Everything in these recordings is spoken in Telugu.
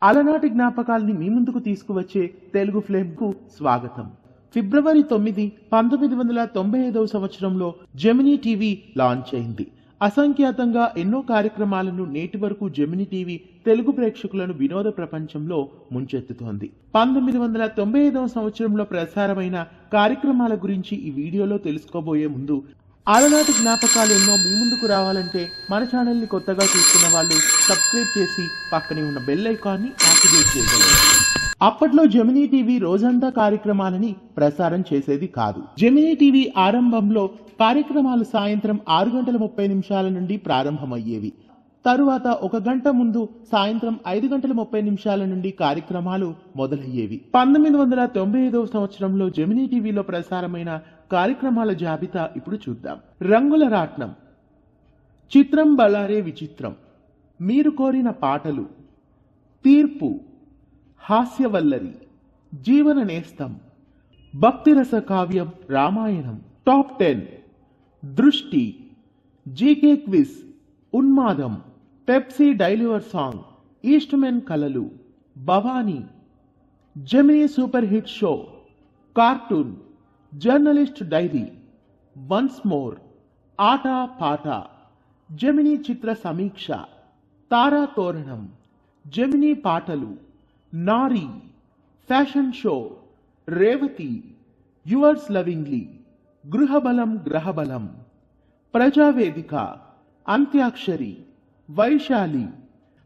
అలనాటి జ్ఞాపకాల్ని మీ ముందుకు తీసుకువచ్చే తెలుగు ఫ్లేమ్ కు స్వాగతం. ఫిబ్రవరి 9, 1995 సంవత్సరంలో జెమినీ టీవీ లాంచ్ అయింది. అసంఖ్యాతంగా ఎన్నో కార్యక్రమాలను నేటి వరకు జెమినీ టీవీ తెలుగు ప్రేక్షకులను వినోద ప్రపంచంలో ముంచెత్తుతోంది. 1995 సంవత్సరంలో ప్రసారమైన కార్యక్రమాల గురించి ఈ వీడియోలో తెలుసుకోబోయే ముందు, అలనాటి జ్ఞాపకాలు ఎన్నో మీ ముందుకు రావాలంటే మన ఛానల్ ని కొత్తగా చూస్తున్న వాళ్ళు సబ్స్క్రైబ్ చేసి పక్కనే ఉన్న బెల్ ఐకాన్ ని యాక్టివేట్ చేయగలరు. అప్పట్లో జెమినీ టీవీ రోజంతా కార్యక్రమాలని ప్రసారం చేసేది కాదు. జెమినీ టీవీ ఆరంభంలో కార్యక్రమాలు సాయంత్రం 6:30 నుండి ప్రారంభమయ్యేవి. తరువాత 1 గంట ముందు సాయంత్రం 5:30 నుండి కార్యక్రమాలు మొదలయ్యేవి. 1995 సంవత్సరంలో జెమినీ టీవీలో ప్రసారమైన కార్యక్రమాల జాబితా ఇప్పుడు చూద్దాం. రంగుల రాట్నం, చిత్రం బళారే విచిత్రం, మీరు కోరిన పాటలు, తీర్పు, హాస్యవల్లరి, జీవన నేస్తం, భక్తిరస కావ్యం Ramayanam, top 10, Drishti, GK quiz, Unmadam, Pepsi deliver song, Eastman Kalalu, Bhavani, Gemini super hit show, cartoon, journalist diary, once more, Aata Paata, Gemini చిత్ర సమీక్ష, తారా తోరణం, Gemini Paatalu, Naari, fashion show, Revathi, yours lovingly, Gruhabalam Grahabalam, Prajavedika, Antyakshari, Vaishali,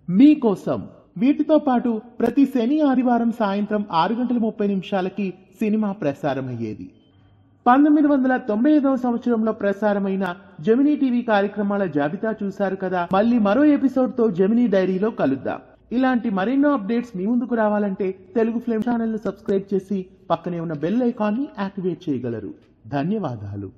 Meekosam. వీటితో పాటు ప్రతి శని ఆదివారం సాయంత్రం 6:30 సినిమా ప్రసారమయ్యేది. 1995 సంవత్సరంలో ప్రసారమైన జెమినీ టీవీ కార్యక్రమాల జాబితా చూశారు కదా. మళ్ళీ మరో ఎపిసోడ్ తో జెమినీ డైరీలో కలుద్దాం. ఇలాంటి మరెన్నో అప్డేట్స్ మీ ముందుకు రావాలంటే తెలుగు ఫ్లేమ్ ఛానల్ ను సబ్స్క్రైబ్ చేసి పక్కనే ఉన్న బెల్ ఐకాన్ ని యాక్టివేట్ చేయగలరు. ధన్యవాదాలు.